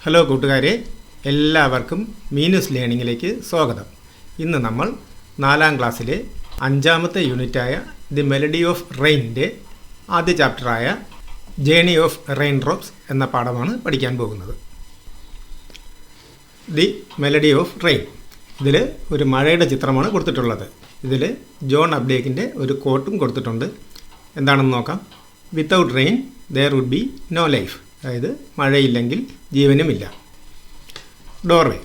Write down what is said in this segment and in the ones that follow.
Hello കൂട്ടുകാരെ, എല്ലാവർക്കും മീനൂസ് ലേണിങ്ങിലേക്ക് സ്വാഗതം. ഇന്ന് നമ്മൾ 4ാം ക്ലാസ്സിലെ 5ാമത്തെ യൂണിറ്റായ ദി മെലഡി ഓഫ് റെയിനിൻ്റെ ആദ്യ ചാപ്റ്ററായ ജേണി ഓഫ് റെയിൻ ഡ്രോപ്സ് എന്ന പാഠമാണ് പഠിക്കാൻ പോകുന്നത്. ദി മെലഡി ഓഫ് റെയിൻ, ഇതിൽ ഒരു മഴയുടെ ചിത്രമാണ് കൊടുത്തിട്ടുള്ളത്. ഇതിൽ ജോൺ അപ്ഡേക്കിൻ്റെ ഒരു കോട്ടും കൊടുത്തിട്ടുണ്ട്. എന്താണെന്ന് നോക്കാം. Without rain there would be no life, അതായത് മഴയില്ലെങ്കിൽ ജീവനുമില്ല. Doorway,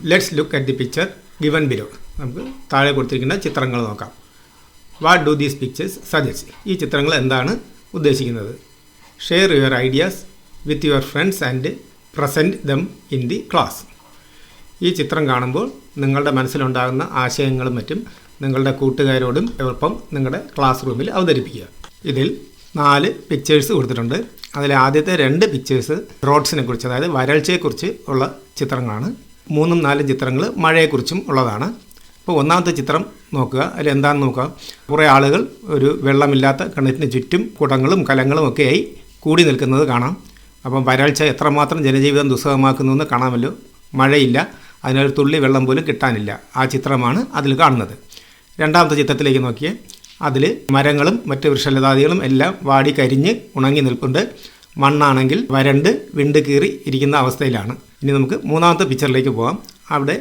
let's look at the picture given below. നമുക്ക് താഴെ കൊടുത്തിരിക്കുന്ന ചിത്രങ്ങൾ നോക്കാം. What do these pictures suggest? ഈ ചിത്രങ്ങൾ എന്താണ് ഉദ്ദേശിക്കുന്നത്? Share your ideas with your friends and present them in the class. ഈ ചിത്രം കാണുമ്പോൾ നിങ്ങളുടെ മനസ്സിലുണ്ടാകുന്ന ആശയങ്ങളും മറ്റും നിങ്ങളുടെ കൂട്ടുകാരോടും ഒപ്പം നിങ്ങളുടെ ക്ലാസ് റൂമിൽ അവതരിപ്പിക്കുക. ഇതിൽ 4 പിക്ചേഴ്സ് കൊടുത്തിട്ടുണ്ട്. അതിലെ ആദ്യത്തെ 2 പിക്ചേഴ്സ് റോഡ്സിനെ കുറിച്ച്, അതായത് വരൾച്ചയെക്കുറിച്ച് ഉള്ള ചിത്രങ്ങളാണ്. 3ഉം 4ഉം ചിത്രങ്ങൾ മഴയെക്കുറിച്ചും ഉള്ളതാണ്. അപ്പോൾ ഒന്നാമത്തെ ചിത്രം നോക്കുക. അതിൽ എന്താണെന്ന് നോക്കുക. കുറേ ആളുകൾ ഒരു വെള്ളമില്ലാത്ത കിണറ്റിന് ചുറ്റും കുടങ്ങളും കലങ്ങളും ഒക്കെയായി കൂടി നിൽക്കുന്നത് കാണാം. അപ്പം വരൾച്ച എത്രമാത്രം ജനജീവിതം ദുസ്സഹമാക്കുന്നു എന്ന് കാണാമല്ലോ. മഴയില്ല, അതിനൊരു തുള്ളി വെള്ളം പോലും കിട്ടാനില്ല. ആ ചിത്രമാണ് അതിൽ കാണുന്നത്. രണ്ടാമത്തെ ചിത്രത്തിലേക്ക് നോക്കിയേ. അതിൽ മരങ്ങളും മറ്റ് വൃക്ഷലതാദികളും എല്ലാം വാടി കരിഞ്ഞ് ഉണങ്ങി നിൽപ്പുണ്ട്. മണ്ണാണെങ്കിൽ വരണ്ട് വിണ്ട് കീറി ഇരിക്കുന്ന അവസ്ഥയിലാണ്. ഇനി നമുക്ക് 3ാമത്തെ പിക്ചറിലേക്ക് പോകാം. അവിടെ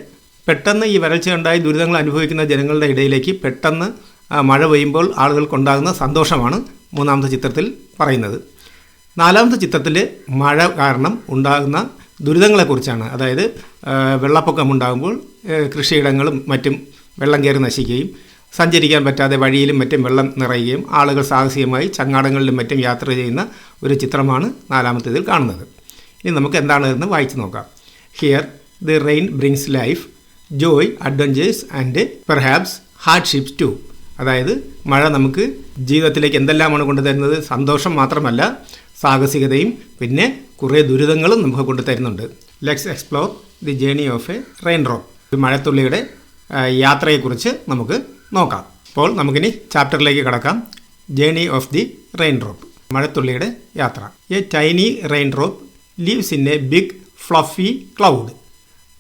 പെട്ടെന്ന് ഈ വരൾച്ചയുണ്ടായി ദുരിതങ്ങൾ അനുഭവിക്കുന്ന ജനങ്ങളുടെ ഇടയിലേക്ക് പെട്ടെന്ന് മഴ പെയ്യുമ്പോൾ ആളുകൾക്കുണ്ടാകുന്ന സന്തോഷമാണ് 3ാമത്തെ ചിത്രത്തിൽ പറയുന്നത്. 4ാമത്തെ ചിത്രത്തിൽ മഴ കാരണം ഉണ്ടാകുന്ന ദുരിതങ്ങളെക്കുറിച്ചാണ്. അതായത് വെള്ളപ്പൊക്കം ഉണ്ടാകുമ്പോൾ കൃഷിയിടങ്ങളും മറ്റും വെള്ളം കയറി നശിക്കുകയും സഞ്ചരിക്കാൻ പറ്റാതെ വഴിയിലും മറ്റും വെള്ളം നിറയുകയും ആളുകൾ സാഹസികമായി ചങ്ങാടങ്ങളിലും മറ്റും യാത്ര ചെയ്യുന്ന ഒരു ചിത്രമാണ് 4ാമത്തേതിൽ കാണുന്നത്. ഇനി നമുക്ക് എന്താണെന്ന് വായിച്ചു നോക്കാം. Here the rain brings life, joy, adventures and perhaps hardships too. അതായത് മഴ നമുക്ക് ജീവിതത്തിലേക്ക് എന്തെല്ലാമാണ് കൊണ്ടുതരുന്നത്? സന്തോഷം മാത്രമല്ല, സാഹസികതയും പിന്നെ കുറേ ദുരിതങ്ങളും നമുക്ക് കൊണ്ടുതരുന്നുണ്ട്. Let's explore the journey of a rain drop. ഒരു മഴത്തുള്ളിയുടെ യാത്രയെക്കുറിച്ച് നമുക്ക് നോക്കാം. അപ്പോൾ നമുക്കിനി ചാപ്റ്ററിലേക്ക് കടക്കാം. Journey of the rain drop, മഴത്തുള്ളിയുടെ യാത്ര. A tiny rain drop lives in a big fluffy cloud.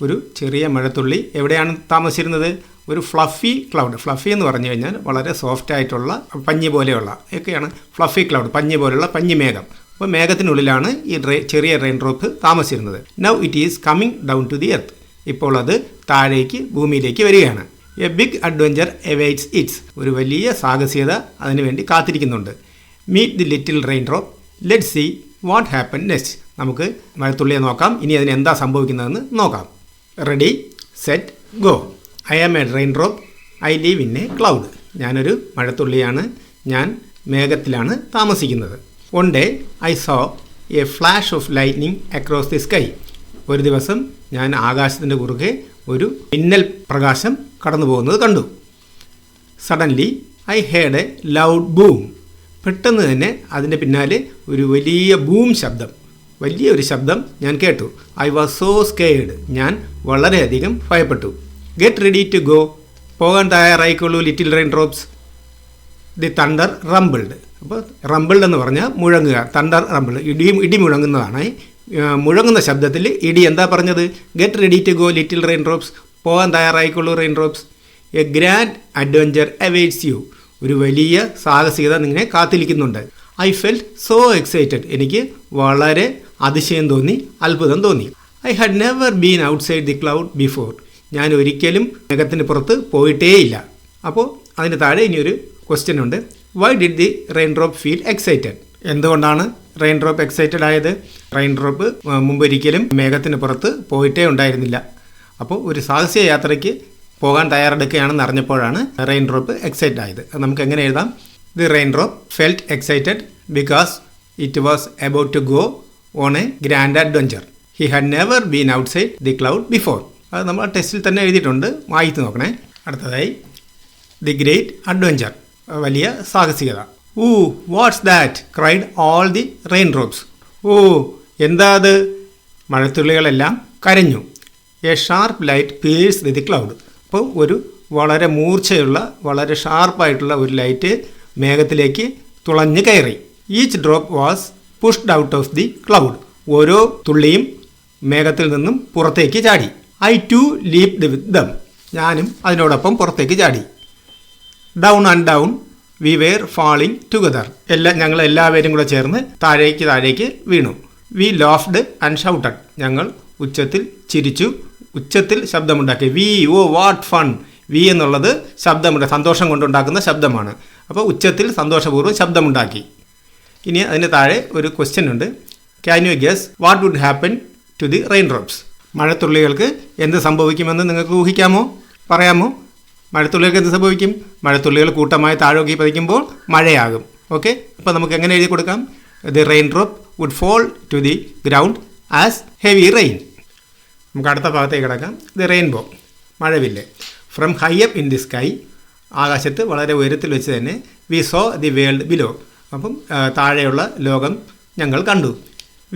ഒരു ചെറിയ മഴത്തുള്ളി എവിടെയാണ് താമസിച്ചിരുന്നത്? ഒരു ഫ്ലഫി ക്ലൗഡ്. ഫ്ലഫി എന്ന് പറഞ്ഞു കഴിഞ്ഞാൽ വളരെ സോഫ്റ്റ് ആയിട്ടുള്ള പഞ്ഞി പോലെയുള്ള ഒക്കെയാണ് ഫ്ലഫി ക്ലൗഡ്, പഞ്ഞി പോലെയുള്ള പഞ്ഞി മേഘം. അപ്പോൾ മേഘത്തിനുള്ളിലാണ് ഈ ചെറിയ റെയിൻ ഡ്രോപ്പ് താമസിച്ചിരുന്നത്. Now it is coming down to the earth. ഇപ്പോൾ അത് താഴേക്ക് ഭൂമിയിലേക്ക് വരികയാണ്. A big adventure awaits its. ഒരു വലിയ സാഹസികത അതിനുവേണ്ടി കാത്തിരിക്കുന്നുണ്ട്. Meet the little rain drop, let see what happen next. നമുക്ക് മഴത്തുള്ളിയെ നോക്കാം. ഇനി അതിന് എന്താ സംഭവിക്കുന്നതെന്ന് നോക്കാം. Ready, set, go. I am a rain drop, I live in a cloud. ഞാനൊരു മഴത്തുള്ളിയാണ്, ഞാൻ മേഘത്തിലാണ് താമസിക്കുന്നത്. One day I so A flash of lightning across the sky. ഒരു ദിവസം ഞാൻ ആകാശത്തിൻ്റെ കുറുകെ ഒരു മിന്നൽ പ്രകാശം കടന്നു പോകുന്നത് കണ്ടു. Suddenly I heard A loud boom. പെട്ടെന്ന് തന്നെ അതിൻ്റെ പിന്നാലെ ഒരു വലിയ ബൂം ശബ്ദം, വലിയൊരു ശബ്ദം ഞാൻ കേട്ടു. I was so scared. ഞാൻ വളരെയധികം ഭയപ്പെട്ടു. Get ready to go. പോകാൻ തയ്യാറായിക്കൊള്ളൂ little rain drops. The thunder rumbled. അപ്പോൾ റംബിൾഡ് എന്ന് പറഞ്ഞാൽ മുഴങ്ങുക. തണ്ടർ റംബിൾഡ്, ഇടി മുഴങ്ങുന്നതാണ്. മുഴങ്ങുന്ന ശബ്ദത്തിൽ ഇടി എന്താ പറഞ്ഞത്? Get ready to go little rain drops. പോകാൻ തയ്യാറായിക്കൊള്ളൂ rain drops. A grand adventure awaits you. ഒരു വലിയ സാഹസികത നിങ്ങളെ കാത്തിരിക്കുന്നുണ്ട്. I felt so excited. എനിക്ക് വളരെ അതിശയം തോന്നി, അത്ഭുതം തോന്നി. I had never been outside the cloud before. ഞാൻ ഒരിക്കലും മേഘത്തിന് പുറത്ത് പോയിട്ടേയില്ല. അപ്പോൾ അതിന് താഴെ ഇനിയൊരു ക്വസ്റ്റ്യൻ ഉണ്ട്. Why did the rain drop feel excited? എന്തുകൊണ്ടാണ് റെയിൻ ഡ്രോപ്പ് എക്സൈറ്റഡ് ആയത്? റെയിൻ ഡ്രോപ്പ് മുമ്പൊരിക്കലും മേഘത്തിന് പുറത്ത് പോയിട്ടേ ഉണ്ടായിരുന്നില്ല. അപ്പോൾ ഒരു സാഹസിക യാത്രയ്ക്ക് പോകാൻ തയ്യാറെടുക്കുകയാണെന്ന് അറിഞ്ഞപ്പോഴാണ് റെയിൻ ഡ്രോപ്പ് എക്സൈറ്റഡ് ആയത്. അത് നമുക്ക് എങ്ങനെ എഴുതാം? The rain drop felt excited because it was about to go on a grand adventure. He had never been outside the cloud before. അത് നമ്മൾ ടെസ്റ്റിൽ തന്നെ എഴുതിയിട്ടുണ്ട്, വായിച്ച് നോക്കണേ. അടുത്തതായി ദി ഗ്രേറ്റ് അഡ്വഞ്ചർ, വലിയ സാഹസികത. Oh what's that cried all the rain drops. ഓ എന്താ അത്? മഴത്തുള്ളികളെല്ലാം കരഞ്ഞു. A sharp light pierced the cloud. അപ്പോൾ ഒരു വളരെ മൂർച്ചയുള്ള വളരെ ഷാർപ്പായിട്ടുള്ള ഒരു ലൈറ്റ് മേഘത്തിലേക്ക് തുളഞ്ഞു കയറി. Each drop was pushed out of the cloud. ഓരോ തുള്ളിയും മേഘത്തിൽ നിന്നും പുറത്തേക്ക് ചാടി. I too leaped with them. ഞാനും അതിനോടൊപ്പം പുറത്തേക്ക് ചാടി. Down and down we were falling together. ഞങ്ങൾ എല്ലാവരും കൂടെ ചേർന്ന് താഴേക്ക് വീണു. We laughed and shouted. ഞങ്ങൾ ഉച്ചത്തിൽ ചിരിച്ചു, ഉച്ചത്തിൽ ശബ്ദമുണ്ടാക്കി. Whee oh what fun. Whee എന്നുള്ളത് ശബ്ദമുണ്ട്, സന്തോഷം കൊണ്ടുണ്ടാക്കുന്ന ശബ്ദമാണ്. അപ്പോൾ ഉച്ചത്തിൽ സന്തോഷപൂർവ്വം ശബ്ദമുണ്ടാക്കി. ഇനി അതിന് താഴെ ഒരു ക്വസ്റ്റ്യൻ ഉണ്ട്. Can you guess what would happen to the rain drops? മഴത്തുള്ളികൾക്ക് എന്ത് സംഭവിക്കുമെന്ന് നിങ്ങൾക്ക് ഊഹിക്കാമോ? പറയാമോ? മഴത്തുള്ളികൾക്ക് എന്ത് സംഭവിക്കും? മഴത്തുള്ളികൾ കൂട്ടമായി താഴോക്കി പതിക്കുമ്പോൾ മഴയാകും. ഓക്കെ, അപ്പോൾ നമുക്ക് എങ്ങനെ എഴുതി കൊടുക്കാം? The rain drop would fall to the ground as heavy rain. നമുക്ക് അടുത്ത ഭാഗത്തേക്ക് കിടക്കാം. ദി റെയിൻബോ, മഴവില്ല്. From high up in the sky, ആകാശത്ത് വളരെ ഉയരത്തിൽ വെച്ച് തന്നെ. We saw the world below, അപ്പം താഴെയുള്ള ലോകം ഞങ്ങൾ കണ്ടു.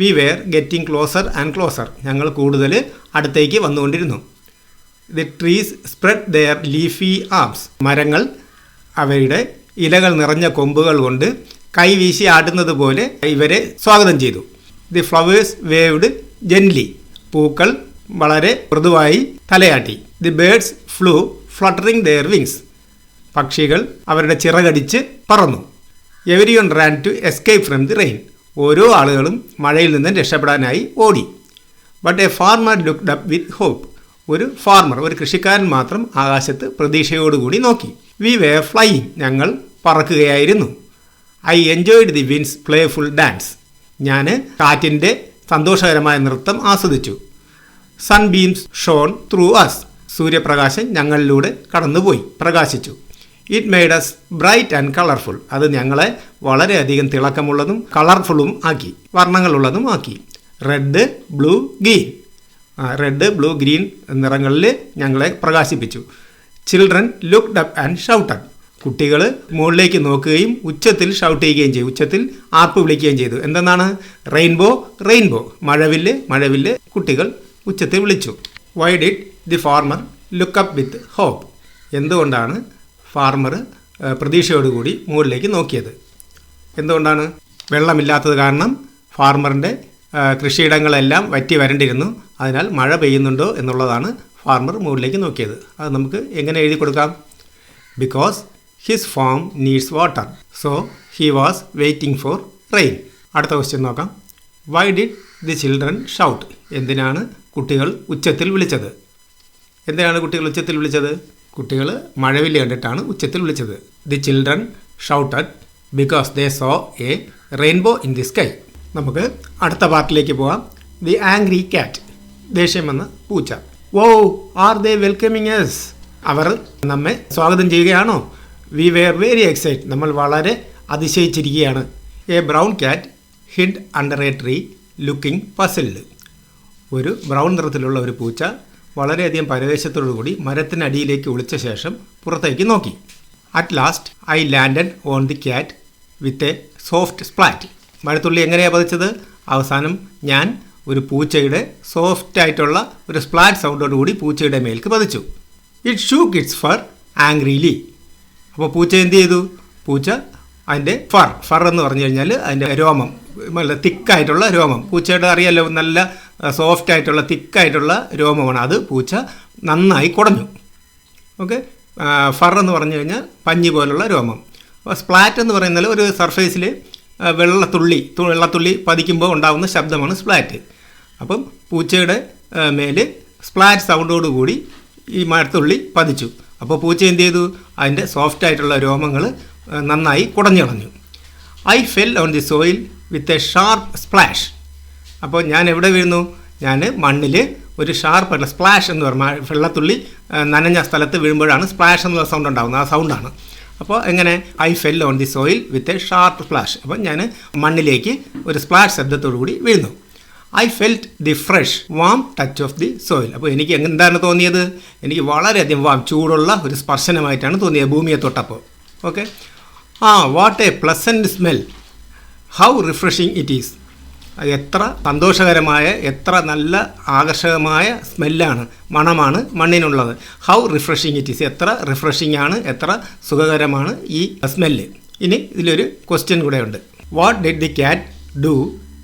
We were getting closer and closer, ഞങ്ങൾ കൂടുതൽ അടുത്തേക്ക് വന്നുകൊണ്ടിരുന്നു. The trees spread their leafy arms, മരങ്ങൾ അവയുടെ ഇലകൾ നിറഞ്ഞ കൊമ്പുകൾ കൊണ്ട് കൈവീശി ആടുന്നത് പോലെ ഇവരെ സ്വാഗതം ചെയ്തു. ദി ഫ്ലവേഴ്സ് വേവ്ഡ് ജെന്റ്ലി, പൂക്കൾ വളരെ മൃദുവായി തലയാട്ടി. The birds flew fluttering their wings, പക്ഷികൾ അവരുടെ ചിറകടിച്ച് പറന്നു. Everyone ran to escape from the rain, ഓരോ ആളുകളും മഴയിൽ നിന്നും രക്ഷപ്പെടാനായി ഓടി. But a farmer looked up with hope, ഒരു ഫാർമർ, ഒരു കൃഷിക്കാരൻ മാത്രം ആകാശത്ത് പ്രതീക്ഷയോടുകൂടി നോക്കി. വി വെയർ ഫ്ലൈയിങ്, ഞങ്ങൾ പറക്കുകയായിരുന്നു. I enjoyed the wind's playful dance, ഞാൻ കാറ്റിൻ്റെ സന്തോഷകരമായ നൃത്തം ആസ്വദിച്ചു. സൺബീംസ് ഷോൺ ത്രൂ അസ്, സൂര്യപ്രകാശം ഞങ്ങളിലൂടെ കടന്നുപോയി, പ്രകാശിച്ചു. It made us bright and colourful, അത് ഞങ്ങളെ വളരെയധികം തിളക്കമുള്ളതും കളർഫുള്ളും ആക്കി, വർണ്ണങ്ങളുള്ളതും ആക്കി. Red blue green, red blue green നിറങ്ങളിൽ ഞങ്ങളെ പ്രകാശിപ്പിച്ചു. Children looked up and shouted, കുട്ടികൾ മുകളിലേക്ക് നോക്കുകയും ഉച്ചത്തിൽ ഷൗട്ട് ചെയ്യുകയും ചെയ്തു, ഉച്ചത്തിൽ ആർപ്പ് വിളിക്കുകയും ചെയ്തു. എന്തെന്നാണ്? റെയിൻബോ റെയിൻബോ, മഴവില്ല് മഴവില്ല്, കുട്ടികൾ ഉച്ചത്തിൽ വിളിച്ചു. Why did the farmer look up with hope, എന്തുകൊണ്ടാണ് ഫാർമർ പ്രതീക്ഷയോടുകൂടി മുകളിലേക്ക് നോക്കിയത്? എന്തുകൊണ്ടാണ്? വെള്ളമില്ലാത്തത് കാരണം ഫാർമറിൻ്റെ കൃഷിയിടങ്ങളെല്ലാം വറ്റി വരണ്ടിരുന്നു. അതിനാൽ മഴ പെയ്യുന്നുണ്ടോ എന്നുള്ളതാണ് ഫാർമർ മുകളിലേക്ക് നോക്കിയത്. അത് നമുക്ക് എങ്ങനെ എഴുതി കൊടുക്കാം? Because his farm needs water, so he was waiting four rain. അടുത്ത ക്വസ്റ്റ്യൻ നോക്കാം. Y did the children shout, എന്തിനാണ് കുട്ടികൾ ഉച്ചത്തിൽ വിളിച്ചത്? എന്തിനാണ് കുട്ടികൾ ഉച്ചത്തിൽ വിളിച്ചത്? കുട്ടികൾ മഴവില്ല് കണ്ടിട്ടാണ് ഉച്ചത്തിൽ വിളിച്ചത്. The children shouted because they so A rainbow in the sky. നമുക്ക് അടുത്ത പാർട്ടിലേക്ക് പോവാം. ദി ആംഗ്രി ക്യാറ്റ്, ദേഷ്യം വന്ന പൂച്ച. Wow are they welcoming us, അവർ നമ്മെ സ്വാഗതം ചെയ്യുകയാണോ? വി വെയർ വെരി എക്സൈറ്റ്, നമ്മൾ വളരെ അതിശയിച്ചിരിക്കുകയാണ്. A brown cat hid under a tree looking puzzled, ഒരു ബ്രൗൺ നിറത്തിലുള്ള ഒരു പൂച്ച വളരെയധികം പരവേശത്തോടുകൂടി മരത്തിനടിയിലേക്ക് ഒളിച്ച ശേഷം പുറത്തേക്ക് നോക്കി. At last I landed on the cat with a soft splat, മഴത്തുള്ളി എങ്ങനെയാണ് പതിച്ചത്? അവസാനം ഞാൻ ഒരു പൂച്ചയുടെ സോഫ്റ്റായിട്ടുള്ള ഒരു സ്പ്ലാറ്റ് സൗണ്ടോടുകൂടി പൂച്ചയുടെ മേൽക്ക് പതിച്ചു. It shook its fur angrily, അപ്പോൾ പൂച്ച എന്ത് ചെയ്തു? പൂച്ച അതിൻ്റെ ഫർ എന്ന് പറഞ്ഞു കഴിഞ്ഞാൽ അതിൻ്റെ രോമം, നല്ല തിക്കായിട്ടുള്ള രോമം, പൂച്ചയുടെ അറിയാലോ നല്ല സോഫ്റ്റ് ആയിട്ടുള്ള തിക്കായിട്ടുള്ള രോമമാണ്, അത് പൂച്ച നന്നായി കുടഞ്ഞു. ഓക്കെ, ഫർ എന്ന് പറഞ്ഞു കഴിഞ്ഞാൽ പഞ്ഞി പോലുള്ള രോമം. അപ്പോൾ സ്പ്ലാറ്റ് എന്ന് പറയുന്നത് ഒരു സർഫേസിൽ വെള്ളത്തുള്ളി പതിക്കുമ്പോൾ ഉണ്ടാകുന്ന ശബ്ദമാണ് സ്പ്ലാറ്റ്. അപ്പം പൂച്ചയുടെ മേൽ സ്പ്ലാറ്റ് സൗണ്ടോടുകൂടി ഈ മഴത്തുള്ളി പതിച്ചു. അപ്പോൾ പൂച്ച എന്ത് ചെയ്തു? അതിൻ്റെ സോഫ്റ്റായിട്ടുള്ള രോമങ്ങൾ നന്നായി കുടഞ്ഞു കളഞ്ഞു. I fell on the soil with a sharp splash, അപ്പോൾ ഞാൻ എവിടെ വീഴുന്നു? ഞാൻ മണ്ണിൽ ഒരു ഷാർപ്പായിട്ടുള്ള സ്പ്ലാഷ് എന്ന് പറഞ്ഞാൽ വെള്ളത്തുള്ളി നനഞ്ഞ സ്ഥലത്ത് വീഴുമ്പോഴാണ് സ്പ്ലാഷ് എന്നുള്ള സൗണ്ട് ഉണ്ടാകുന്നത്, ആ സൗണ്ടാണ്. അപ്പോൾ എങ്ങനെ? I fell on the soil with a sharp splash, അപ്പം ഞാൻ മണ്ണിലേക്ക് ഒരു സ്പ്ലാഷ് ശബ്ദത്തോടു കൂടി വീഴുന്നു. I felt the fresh warm touch of the soil, അപ്പോൾ എനിക്ക് എന്താണ് തോന്നിയത്? എനിക്ക് വളരെയധികം ചൂടുള്ള ഒരു സ്പർശനമായിട്ടാണ് തോന്നിയത് ഭൂമിയെ തൊട്ടപ്പോൾ. Okay, what a pleasant smell, how refreshing it is, എത്ര സന്തോഷകരമായ, എത്ര നല്ല ആകർഷകമായ സ്മെല്ലാണ്, മണമാണ് മണ്ണിനുള്ളത്. ഹൗ റിഫ്രഷിങ് ഇറ്റ് ഈസ്, എത്ര റിഫ്രഷിംഗ് ആണ്, എത്ര സുഖകരമാണ് ഈ സ്മെല്ല്. ഇനി ഇതിലൊരു ക്വസ്റ്റ്യൻ കൂടെ ഉണ്ട്. What did the cat do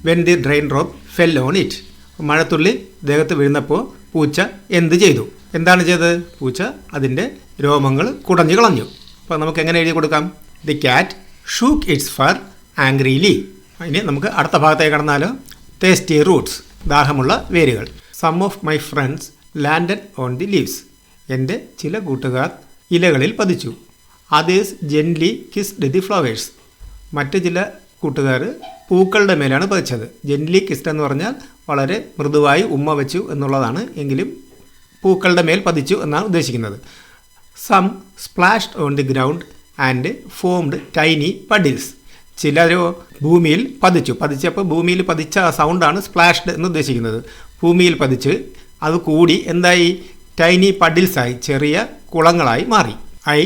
when the rain drop fell on it, മഴത്തുള്ളി ദേഹത്ത് വീഴുന്നപ്പോൾ പൂച്ച എന്ത് ചെയ്തു? എന്താണ് ചെയ്തത്? പൂച്ച അതിൻ്റെ രോമങ്ങൾ കുടഞ്ഞു കളഞ്ഞു. അപ്പോൾ നമുക്ക് എങ്ങനെ എഴുതി കൊടുക്കാം? The cat shook its fur angrily. ഇനി നമുക്ക് അടുത്ത ഭാഗത്തേക്ക് കടന്നാലോ? ടേസ്റ്റി റൂട്ട്സ്, ദാഹമുള്ള വേരുകൾ. Some of my friends landed on the leaves. എൻ്റെ ചില കൂട്ടുകാർ ഇലകളിൽ പതിച്ചു. Others gently kissed the flowers. മറ്റ് ചില കൂട്ടുകാർ പൂക്കളുടെ മേലാണ് പതിച്ചത്. ജെൻലി കിസ്ഡ് എന്ന് പറഞ്ഞാൽ വളരെ മൃദുവായി ഉമ്മ വെച്ചു എന്നുള്ളതാണ്, എങ്കിലും പൂക്കളുടെ മേൽ പതിച്ചു എന്നാണ് ഉദ്ദേശിക്കുന്നത്. Some splashed on the ground and formed tiny puddles. ചിലരോ ഭൂമിയിൽ പതിച്ചപ്പോൾ ഭൂമിയിൽ പതിച്ച ആ സൗണ്ടാണ് സ്പ്ലാഷ്ഡ് എന്ന് ഉദ്ദേശിക്കുന്നത്. ഭൂമിയിൽ പതിച്ച് അത് കൂടി എന്തായി? ടൈനി പഡിൽസായി, ചെറിയ കുളങ്ങളായി മാറി. I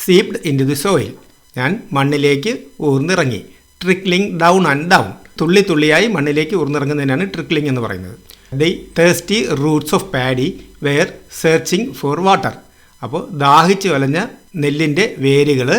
seeped into the soil. ഞാൻ മണ്ണിലേക്ക് ഊർന്നിറങ്ങി. Trickling down and down. തുള്ളി തുള്ളിയായി മണ്ണിലേക്ക് ഊർന്നിറങ്ങുന്നതിനാണ് ട്രിക്ലിംഗ് എന്ന് പറയുന്നത്. The thirsty roots of paddy were searching for water. അപ്പോൾ ദാഹിച്ചു വലഞ്ഞ നെല്ലിൻ്റെ വേരുകൾ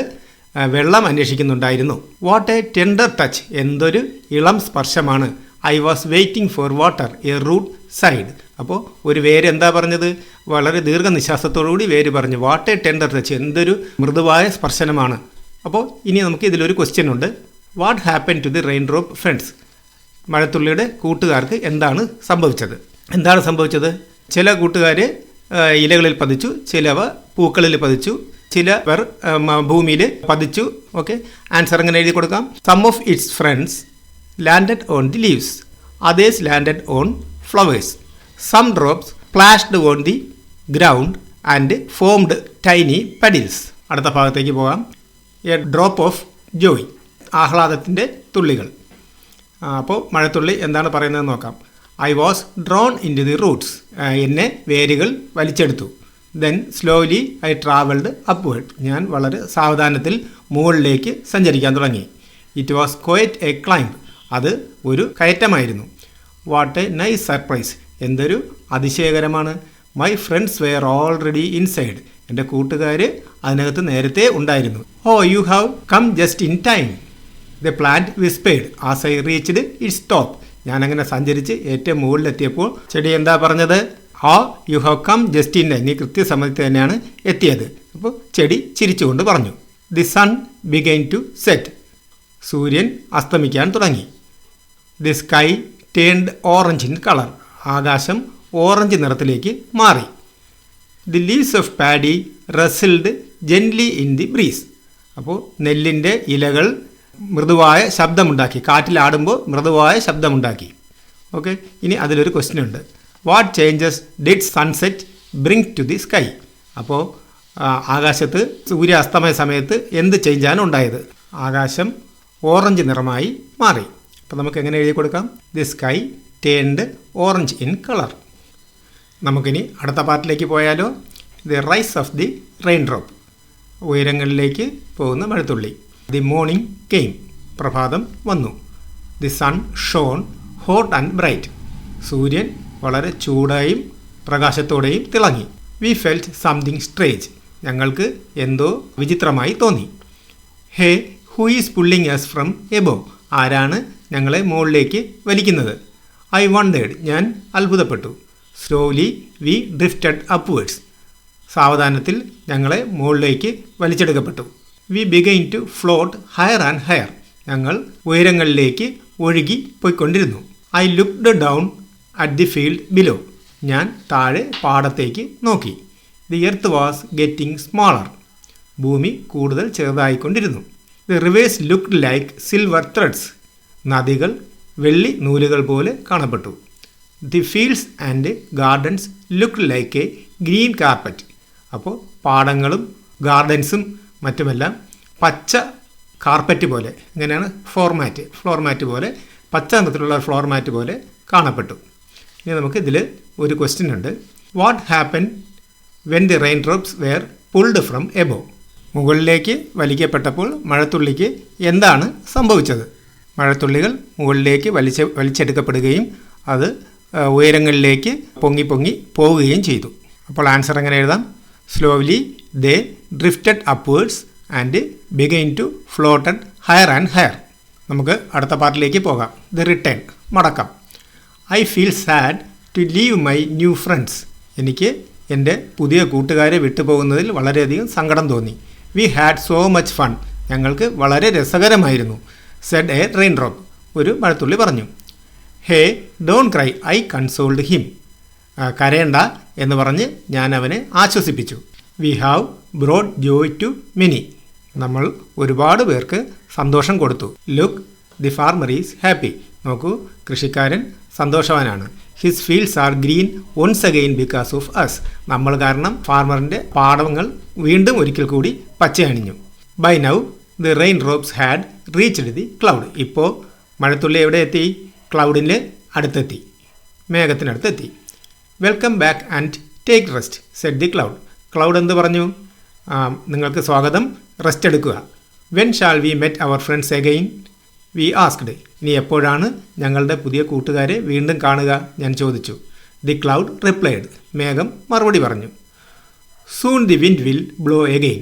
വെള്ളം അന്വേഷിക്കുന്നുണ്ടായിരുന്നു. What a tender touch. എന്തൊരു ഇളം സ്പർശമാണ്. I was waiting for water a root sighed. അപ്പോൾ ഒരു വേര് എന്താ പറഞ്ഞത്? വളരെ ദീർഘനിശ്വാസത്തോടുകൂടി വേര് പറഞ്ഞു വാട്ട് എ ടെൻഡർ ടച്ച്, എന്തൊരു മൃദുവായ സ്പർശനമാണ്. അപ്പോൾ ഇനി നമുക്ക് ഇതിലൊരു ക്വസ്റ്റ്യൻ ഉണ്ട്. What happen to the rain drop friends. മഴത്തുള്ളിയുടെ കൂട്ടുകാർക്ക് എന്താണ് സംഭവിച്ചത്? എന്താണ് സംഭവിച്ചത്? ചില കൂട്ടുകാർ ഇലകളിൽ പതിച്ചു, ചിലവ പൂക്കളിൽ പതിച്ചു, ചിലവർ ഭൂമിയിൽ പതിച്ചു. ഓക്കെ, ആൻസർ എങ്ങനെ എഴുതി കൊടുക്കാം? Some of its friends landed on the leaves, others landed on flowers. Some drops splashed on the ground and formed tiny puddles. അടുത്ത ഭാഗത്തേക്ക് പോകാം. എ ഡ്രോപ്പ് ഓഫ് ജോയ്, ആഹ്ലാദത്തിൻ്റെ തുള്ളികൾ. അപ്പോൾ മഴത്തുള്ളി എന്താണ് പറയുന്നതെന്ന് നോക്കാം. I was drawn into the roots. എന്നെ വേരുകൾ വലിച്ചെടുത്തു. Then slowly I travelled upward. ഞാൻ വളരെ സാവധാനത്തിൽ മുകളിലേക്ക് സഞ്ചരിക്കാൻ തുടങ്ങി. It was quite a climb. അത് ഒരു കയറ്റമായിരുന്നു. What A nice surprise. എന്തൊരു അതിശയകരമാണ്. My friends were already inside. എൻ്റെ കൂട്ടുകാർ അതിനകത്ത് നേരത്തെ ഉണ്ടായിരുന്നു. Oh you have come just in time. The plant whispered as I reached its top. ഞാനങ്ങനെ സഞ്ചരിച്ച് ഏറ്റവും മുകളിലെത്തിയപ്പോൾ ചെടി എന്താ പറഞ്ഞത്? Ah you have come just in time. നീ കൃത്യസമയത്ത് തന്നെയാണ് എത്തിയത്. അപ്പോൾ ചെടി ചിരിച്ചുകൊണ്ട് പറഞ്ഞു. The sun began to set. സൂര്യൻ അസ്തമിക്കാൻ തുടങ്ങി. The sky turned orange in colour. ആകാശം ഓറഞ്ച് നിറത്തിലേക്ക് മാറി. The leaves of paddy rustled gently in the breeze. അപ്പോൾ നെല്ലിൻ്റെ ഇലകൾ മൃദുവായ ശബ്ദമുണ്ടാക്കി, കാറ്റിലാടുമ്പോൾ മൃദുവായ ശബ്ദമുണ്ടാക്കി. ഓക്കെ, ഇനി അതിലൊരു ക്വസ്റ്റ്യൻ ഉണ്ട്. What changes did sunset bring to the sky. അപ്പോൾ ആകാശത്ത് സൂര്യാസ്തമയ സമയത്ത് എന്ത് ചേഞ്ചാണ് ഉണ്ടായത്? ആകാശം ഓറഞ്ച് നിറമായി മാറി. അപ്പോൾ നമുക്ക് എങ്ങനെ എഴുതി കൊടുക്കാം? The sky turned orange in colour. നമുക്കിനി അടുത്ത പാർട്ടിലേക്ക് പോയാലോ? The rise of the rain drop. ഉയരങ്ങളിലേക്ക് പോകുന്ന മഴത്തുള്ളി. The morning came. പ്രഭാതം വന്നു. The sun shone hot and bright. സൂര്യൻ വളരെ ചൂടായും പ്രകാശത്തോടെയും തിളങ്ങി. We felt something strange. ഞങ്ങൾക്ക് എന്തോ വിചിത്രമായി തോന്നി. Hey who is pulling us from above. ആരാണ് ഞങ്ങളെ മുകളിലേക്ക് വലിക്കുന്നത്? I wondered. ഞാൻ അത്ഭുതപ്പെട്ടു. Slowly we drifted upwards. സാവധാനത്തിൽ ഞങ്ങളെ മുകളിലേക്ക് വലിച്ചെടുക്കപ്പെട്ടു. V begin to float higher and higher. ഞങ്ങൾ ഉയരങ്ങളിലേക്ക് ഒഴുകി പോയിക്കൊണ്ടിരുന്നു. I looked down at the field below. ഞാൻ താഴെ പാടത്തേക്ക് നോക്കി. The earth was getting smaller. ഭൂമി കൂടുതൽ ചെറുതായിക്കൊണ്ടിരുന്നു. The rivers looked like silver threads. നദികൾ വെള്ളി നൂലുകൾ പോലെ കാണപ്പെട്ടു. The fields and gardens looked like a green carpet. അപ്പോൾ പാടങ്ങളും ഗാർഡൻസും മറ്റുമെല്ലാം പച്ച കാർപ്പറ്റ് പോലെ, ഇങ്ങനെയാണ് ഫ്ലോർ മാറ്റ് പോലെ, പച്ച നിറത്തിലുള്ള ഫ്ലോർ മാറ്റ് പോലെ കാണപ്പെട്ടു. ഇനി നമുക്ക് ഇതിൽ ഒരു ക്വസ്റ്റ്യൻ ഉണ്ട്. What happen when the rain drops were pulled from above. മുകളിലേക്ക് വലിക്കപ്പെട്ടപ്പോൾ മഴത്തുള്ളിക്ക് എന്താണ് സംഭവിച്ചത്? മഴത്തുള്ളികൾ മുകളിലേക്ക് വലിച്ചെടുക്കപ്പെടുകയും അത് ഉയരങ്ങളിലേക്ക് പൊങ്ങി പോവുകയും ചെയ്തു. അപ്പോൾ ആൻസർ എങ്ങനെ എഴുതാം? Slowly they drifted upwards and begin to floated higher and higher. നമുക്ക് അടുത്ത പാർട്ടിലേക്ക് പോകാം. ദി റിട്ടേൺ, മടക്കം. I feel sad to leave my new friends. എനിക്ക് എൻ്റെ പുതിയ കൂട്ടുകാരെ വിട്ടുപോകുന്നതിൽ വളരെയധികം സങ്കടം തോന്നി. We had so much fun. ഞങ്ങൾക്ക് വളരെ രസകരമായിരുന്നു. Said a rain drop. ഒരു മഴത്തുള്ളി പറഞ്ഞു. Hey don't cry, I consoled him. കരയണ്ട എന്ന് പറഞ്ഞ് ഞാൻ അവനെ ആശ്വസിപ്പിച്ചു. We have brought joy to many. നമ്മൾ ഒരുപാട് പേർക്ക് സന്തോഷം കൊടുത്തു. Look the farmer is happy. നോക്കൂ, കൃഷിക്കാരൻ സന്തോഷവാനാണ്. His fields are green once again because of us. നമ്മൾ കാരണം ഫാർമറിൻ്റെ പാടങ്ങൾ വീണ്ടും ഒരിക്കൽ കൂടി പച്ചയണിഞ്ഞു. By now the rain drops had reached the cloud. ഇപ്പോൾ മഴത്തുള്ളി എവിടെ എത്തി? ക്ലൗഡിൻ്റെ അടുത്തെത്തി, മേഘത്തിനടുത്തെത്തി. Welcome back and take rest said the cloud. Cloud എന്ത് പറഞ്ഞു? നിങ്ങൾക്ക് സ്വാഗതം, റെസ്റ്റ് എടുക്കുക. When shall we met our friends again V asked. ഇനി എപ്പോഴാണ് ഞങ്ങളുടെ പുതിയ കൂട്ടുകാരെ വീണ്ടും കാണുക? ഞാൻ ചോദിച്ചു. The cloud replied. മേഘം മറുപടി പറഞ്ഞു. Soon the wind will blow again.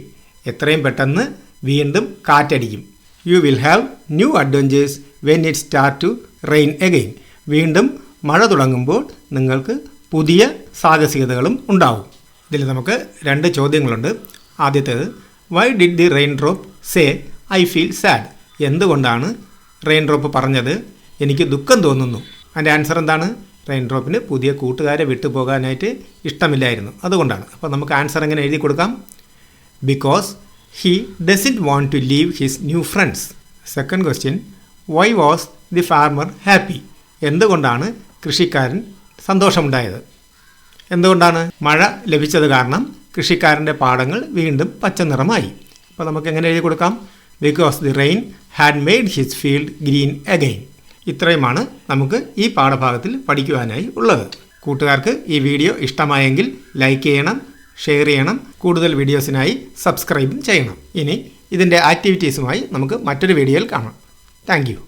എത്രയും പെട്ടെന്ന് വീണ്ടും കാറ്റടിക്കും. You will have new adventures when it start to rain again. വീണ്ടും മഴ തുടങ്ങുമ്പോൾ നിങ്ങൾക്ക് പുതിയ സാഹസികതകളും ഉണ്ടാവും. ഇതിൽ നമുക്ക് 2 ചോദ്യങ്ങളുണ്ട്. ആദ്യത്തേത്, Y did the rain drop say I feel sad? എന്തുകൊണ്ടാണ് റെയിൻ ഡ്രോപ്പ് പറഞ്ഞത് എനിക്ക് ദുഃഖം തോന്നുന്നു? അതിൻ്റെ ആൻസർ എന്താണ്? റെയിൻ ഡ്രോപ്പിന് പുതിയ കൂട്ടുകാരെ വിട്ടുപോകാനായിട്ട് ഇഷ്ടമില്ലായിരുന്നു, അതുകൊണ്ടാണ്. അപ്പോൾ നമുക്ക് ആൻസർ എങ്ങനെ എഴുതി കൊടുക്കാം? Because he doesn't want to leave his new friends. Second question, why was the farmer happy? എന്തുകൊണ്ടാണ് കൃഷിക്കാരൻ സന്തോഷമുണ്ടായത്? എന്തുകൊണ്ടാണ്? മഴ ലഭിച്ചത് കാരണം കൃഷിക്കാരൻ്റെ പാടങ്ങൾ വീണ്ടും പച്ച നിറമായി. അപ്പോൾ നമുക്ക് എങ്ങനെ എഴുതി കൊടുക്കാം? Because the rain had made his field green again. ഇത്രയുമാണ് നമുക്ക് ഈ പാഠഭാഗത്തിൽ പഠിക്കുവാനായി ഉള്ളത്. കൂട്ടുകാർക്ക് ഈ വീഡിയോ ഇഷ്ടമായെങ്കിൽ ലൈക്ക് ചെയ്യണം, ഷെയർ ചെയ്യണം, കൂടുതൽ വീഡിയോസിനായി സബ്സ്ക്രൈബും ചെയ്യണം. ഇനി ഇതിൻ്റെ ആക്ടിവിറ്റീസുമായി നമുക്ക് മറ്റൊരു വീഡിയോയിൽ കാണാം. Thank you.